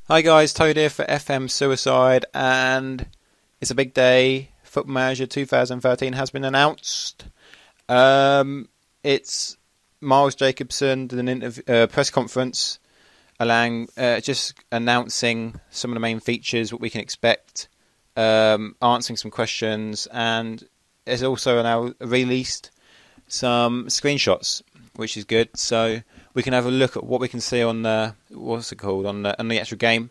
Hi guys, Toad here for FMSuicide, and it's a big day. Football Manager 2013 has been announced. It's Miles Jacobson did an press conference, just announcing some of the main features, what we can expect, answering some questions, and it's also now released some screenshots, which is good. So we can have a look at what we can see on the on the actual game.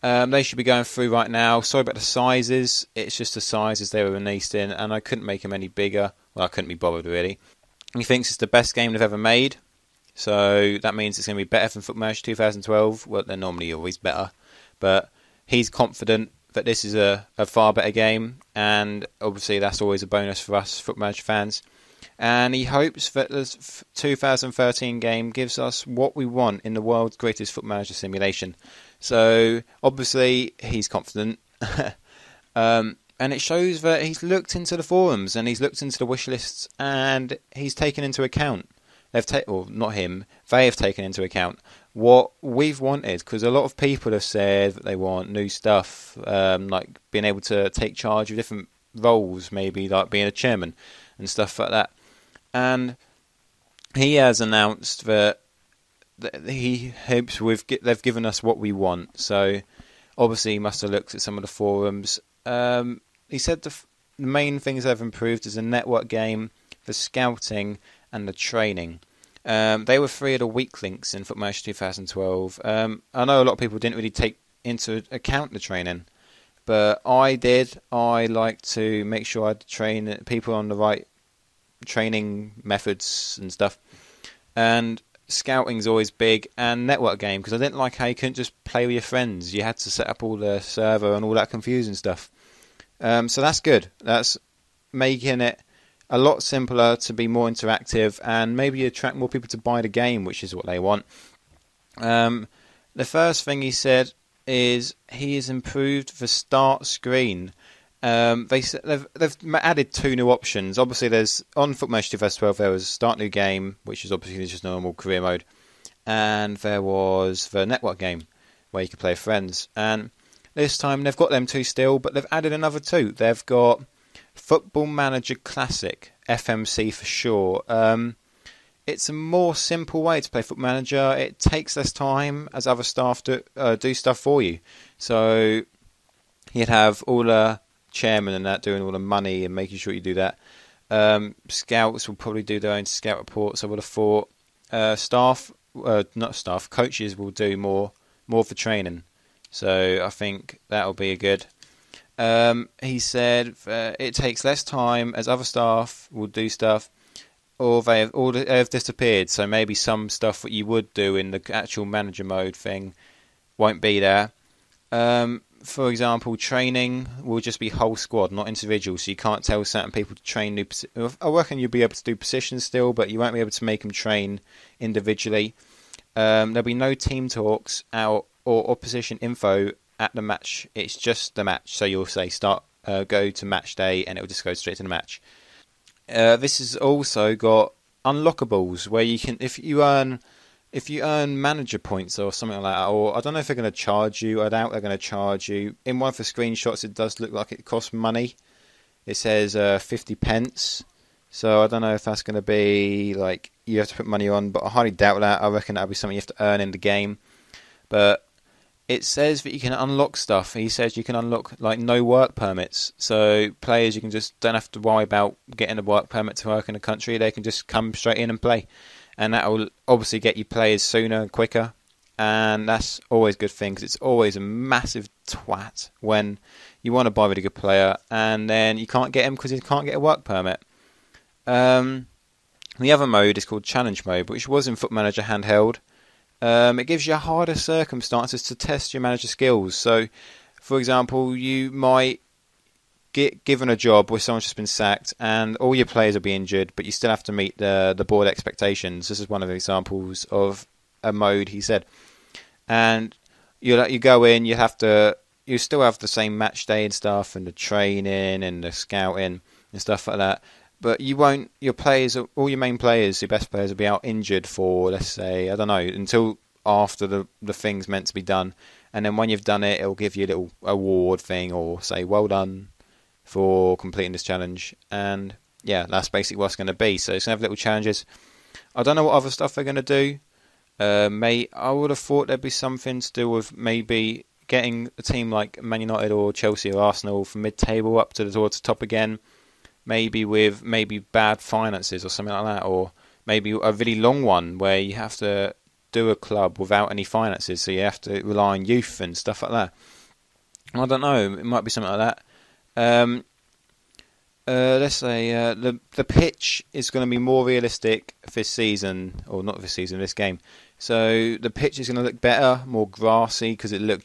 They should be going through right now. Sorry about the sizes. It's just the sizes they were released in, and I couldn't make them any bigger. Well, I couldn't be bothered really. He thinks it's the best game they've ever made, so that means it's going to be better than Football Manager 2012. Well, they're normally always better, but he's confident that this is a far better game, and obviously that's always a bonus for us Football Manager fans. And he hopes that the 2013 game gives us what we want in the world's greatest Football Manager simulation. So obviously he's confident, and it shows that he's looked into the forums and he's looked into the wish lists and he's taken into account. Not him. They have taken into account what we've wanted, because a lot of people have said that they want new stuff, like being able to take charge of different roles, maybe like being a chairman and stuff like that. And he has announced that he hopes they've given us what we want. So obviously he must have looked at some of the forums. He said the main things they've improved is a network game, the scouting and the training. They were three of the weak links in Football Manager 2012. I know a lot of people didn't really take into account the training, but I did. I like to make sure I train people on the right training methods and stuff. And scouting's always big, and network game, because I didn't like how you couldn't just play with your friends. You had to set up all the server and all that confusing stuff. So that's good. That's making it a lot simpler to be more interactive, and maybe attract more people to buy the game, which is what they want. The first thing he said is he has improved the start screen. They've added two new options. Obviously, there's on Football Manager 2012 there was Start New Game, which is obviously just normal career mode, and there was the network game where you could play with friends. And this time they've got them two still, but they've added another two. They've got Football Manager Classic, FMC for short. It's a more simple way to play Football Manager. It takes less time as other staff do stuff for you. So you'd have all the chairman and that doing all the money and making sure you do that. Scouts will probably do their own scout reports, I would have thought. Coaches will do more of the training. So I think that'll be a good. He said it takes less time as other staff will do stuff, or they have disappeared. So maybe some stuff that you would do in the actual manager mode thing won't be there. For example, training will just be whole squad, not individual, so you can't tell certain people to train new positions. I reckon you'll be able to do positions still, but you won't be able to make them train individually. There'll be no team talks out or opposition info at the match. It's just the match, so you'll say go to match day, and it'll just go straight to the match. This has also got unlockables, where you can, if you earn manager points or something like that, or I don't know if they're going to charge you. I doubt they're going to charge you. In one of the screenshots, it does look like it costs money. It says 50 pence. So I don't know if that's going to be like you have to put money on, but I highly doubt that. I reckon that'll be something you have to earn in the game. But it says that you can unlock stuff. He says you can unlock like no work permits. So players, you can just don't have to worry about getting a work permit to work in a country. They can just come straight in and play. And that will obviously get you players sooner and quicker, and that's always a good thing, because it's always a massive twat when you want to buy a really good player and then you can't get him because you can't get a work permit. The other mode is called Challenge Mode, which was in Football Manager handheld. It gives you harder circumstances to test your manager skills. So, for example, you might get given a job where someone's just been sacked and all your players will be injured, but you still have to meet the board expectations. This is one of the examples of a mode, he said. And you go in, you still have the same match day and stuff, and the training and the scouting and stuff like that. But you won't. Your players, all your main players, your best players, will be out injured for, let's say, I don't know, until after the thing's meant to be done. and then when you've done it, it'll give you a little award thing or say well done for completing this challenge. And yeah, that's basically what it's going to be. So it's going to have little challenges. I don't know what other stuff they're going to do. I would have thought there'd be something to do with maybe getting a team like Man United or Chelsea or Arsenal from mid-table up towards the top again. Maybe with bad finances or something like that, or maybe a really long one where you have to do a club without any finances, so you have to rely on youth and stuff like that. I don't know. It might be something like that. Let's say the pitch is going to be more realistic this season, or not this season, this game. So the pitch is going to look better, more grassy, because it was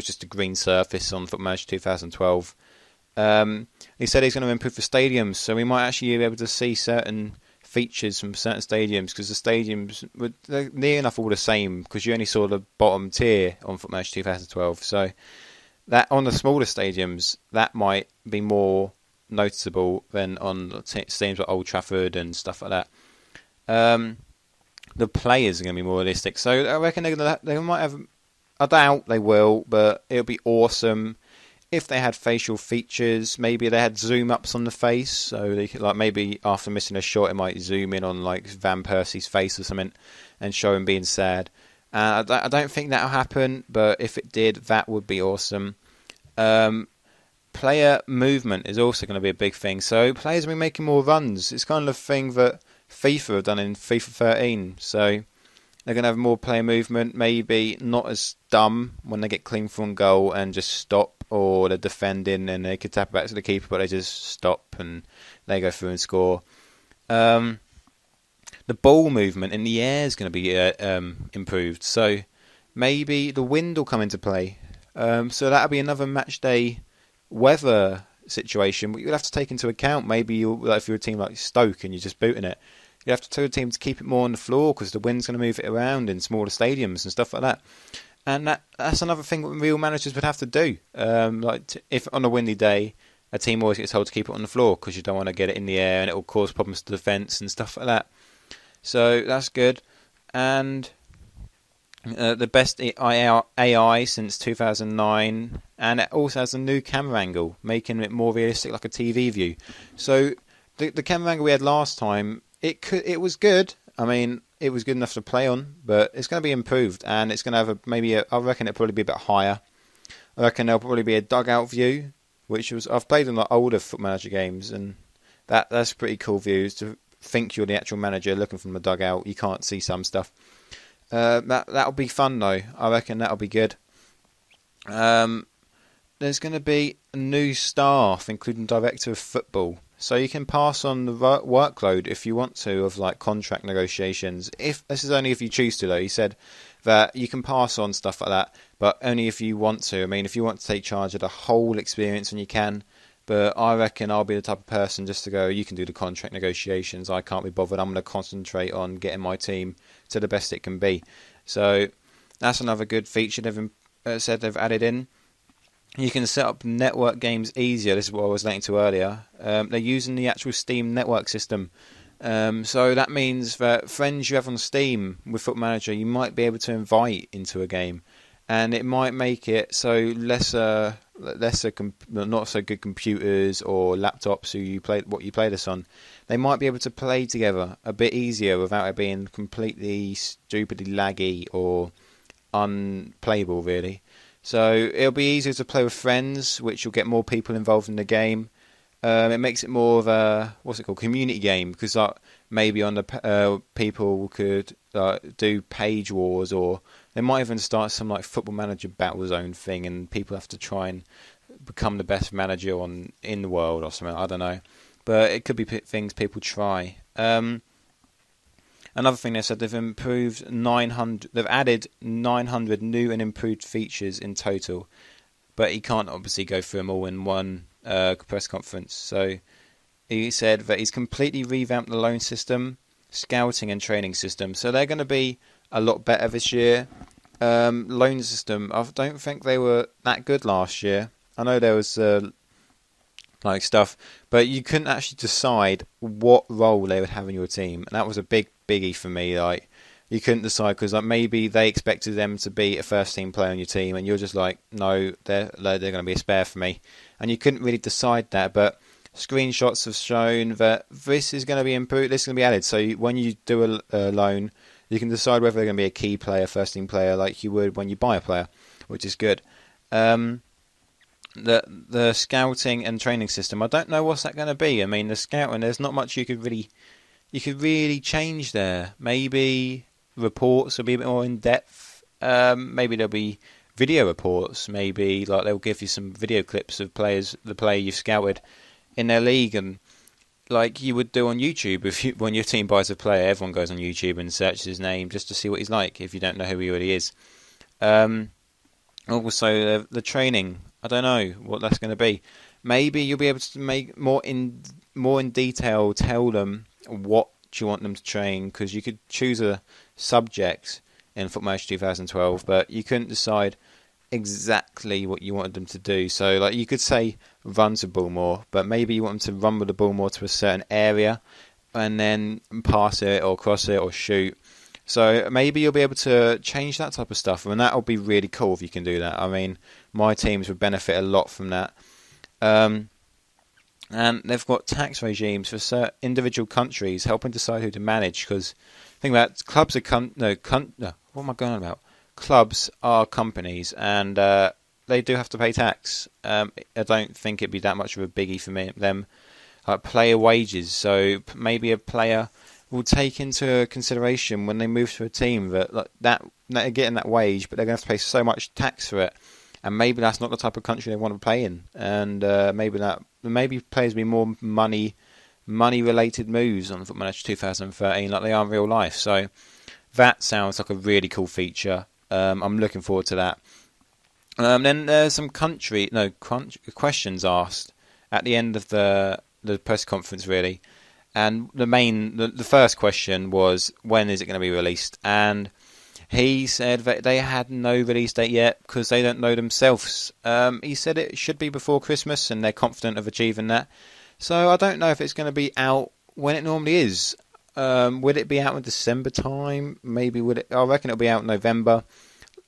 just a green surface on Football Manager 2012. He said he's going to improve the stadiums, so we might actually be able to see certain features from certain stadiums, because the stadiums were near enough all the same, because you only saw the bottom tier on Football Manager 2012. So that on the smaller stadiums, that might be more noticeable than on stadiums like Old Trafford and stuff like that. The players are going to be more realistic, so I reckon they might have. I doubt they will, but it would be awesome if they had facial features. Maybe they had zoom ups on the face, so they could, like, maybe after missing a shot, it might zoom in on like Van Persie's face or something and show him being sad. I don't think that'll happen, but if it did, that would be awesome. Player movement is also going to be a big thing. So players will be making more runs. It's kind of the thing that FIFA have done in FIFA 13. So they're going to have more player movement. Maybe not as dumb when they get clean from goal and just stop, or they're defending and they could tap it back to the keeper, but they just stop and they go through and score. The ball movement in the air is going to be improved. So maybe the wind will come into play. So that'll be another match day weather situation, but you'll have to take into account. Maybe if you're a team like Stoke and you're just booting it, you have to tell the team to keep it more on the floor because the wind's going to move it around in smaller stadiums and stuff like that. And that's another thing that real managers would have to do. If on a windy day, a team always gets told to keep it on the floor because you don't want to get it in the air and it will cause problems to the defence and stuff like that. So that's good. And the best AI since 2009, and it also has a new camera angle, making it more realistic, like a TV view. So the camera angle we had last time, it was good. I mean, it was good enough to play on, but it's going to be improved, and it's going to have I reckon it'll probably be a bit higher. I reckon there'll probably be a dugout view, which I've played in like older Foot Manager games, and that's a pretty cool views to think you're the actual manager looking from the dugout. You can't see some stuff. That'll be fun though. I reckon that'll be good. There's going to be a new staff, including director of football, so you can pass on the workload if you want to of like contract negotiations. If this is only if you choose to though. He said that you can pass on stuff like that, but only if you want to. I mean, if you want to take charge of the whole experience, then you can. But I reckon I'll be the type of person just to go, you can do the contract negotiations. I can't be bothered. I'm going to concentrate on getting my team to the best it can be. So that's another good feature they've said they've added in. You can set up network games easier. This is what I was linking to earlier. They're using the actual Steam network system. So that means that friends you have on Steam with Foot Manager, you might be able to invite into a game. And it might make it so lesser not so good computers or laptops you play this on, they might be able to play together a bit easier without it being completely stupidly laggy or unplayable really. So it'll be easier to play with friends, which will get more people involved in the game. It makes it more of a community game, because maybe on the people could do page wars, or they might even start some like Football Manager Battle Zone thing, and people have to try and become the best manager in the world or something. I don't know, but it could be things people try. Another thing they said, they've improved 900. They've added 900 new and improved features in total, but he can't obviously go through them all in one press conference. So he said that he's completely revamped the loan system, scouting and training system. So they're going to be a lot better this year. Loan system, I don't think they were that good last year. I know there was stuff, but you couldn't actually decide what role they would have in your team, and that was a biggie for me. Like, you couldn't decide because like maybe they expected them to be a first team player on your team, and you're just like, no, they're going to be a spare for me, and you couldn't really decide that. But screenshots have shown that this is going to be improved. This is going to be added. So when you do a loan, you can decide whether they're going to be a key player, first team player, like you would when you buy a player, which is good. The scouting and training system, I don't know what's that going to be. I mean, the scouting, there's not much you could really change there. Maybe reports will be a bit more in depth. Maybe there'll be video reports. Maybe like they'll give you some video clips of the player you've scouted in their league, and like you would do on YouTube. When your team buys a player, everyone goes on YouTube and searches his name just to see what he's like if you don't know who he really is. Also, the training, I don't know what that's going to be. Maybe you'll be able to make more in detail, tell them what you want them to train, because you could choose a subject in Football Manager 2012, but you couldn't decide exactly what you wanted them to do. So like you could say run the ball more, but maybe you want them to run with the ball more to a certain area and then pass it or cross it or shoot. So maybe you'll be able to change that type of stuff, and that'll be really cool if you can do that. I mean, my teams would benefit a lot from that. And they've got tax regimes for certain individual countries, helping decide who to manage. Because think about it, clubs are what am I going on about? Clubs are companies, and they do have to pay tax. I don't think it'd be that much of a biggie for them. Like player wages, so maybe a player will take into consideration when they move to a team that they're getting that wage, but they're going to have to pay so much tax for it, and maybe that's not the type of country they want to play in, and maybe players will be more money related moves on Football Manager 2013 like they are in real life. So that sounds like a really cool feature. I'm looking forward to that. Then there's some questions asked at the end of the press conference, really. And the first question was, when is it going to be released? And he said that they had no release date yet because they don't know themselves. He said it should be before Christmas, and they're confident of achieving that. So I don't know if it's going to be out when it normally is. Would it be out in December time? Maybe I reckon it'll be out in November,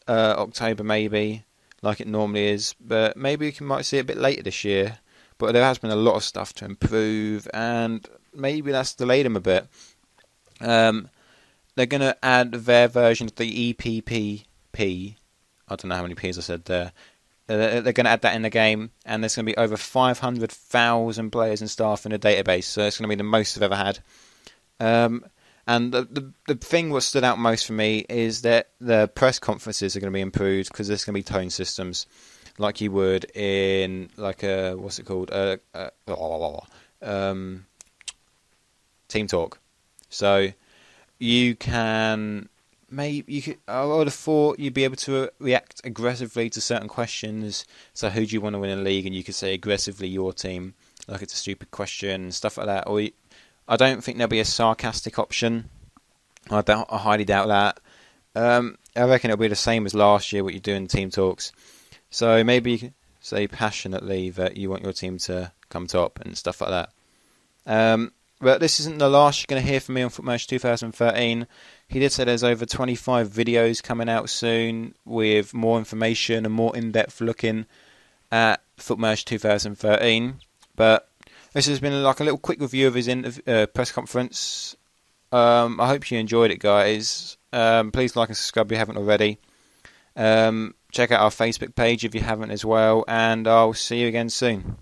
October maybe, like it normally is. But maybe we might see it a bit later this year. But there has been a lot of stuff to improve, and maybe that's delayed them a bit. They're going to add their version of the EPPP. I don't know how many P's I said there. They're going to add that in the game, and there's going to be over 500,000 players and staff in the database, so it's going to be the most I've ever had. And the thing what stood out most for me is that the press conferences are going to be improved, because there's going to be tone systems like you would in like a Team Talk. So you can I would have thought you'd be able to react aggressively to certain questions. So who do you want to win a league? And you could say aggressively your team, like it's a stupid question, stuff like that. Or I don't think there'll be a sarcastic option. I highly doubt that. I reckon it'll be the same as last year, what you do in Team Talks. So maybe you can say passionately that you want your team to come top and stuff like that. But this isn't the last you're going to hear from me on Football Manager 2013. He did say there's over 25 videos coming out soon with more information and more in-depth looking at Football Manager 2013. But this has been like a little quick review of his press conference. I hope you enjoyed it, guys. Please like and subscribe if you haven't already. Check out our Facebook page if you haven't as well, and I'll see you again soon.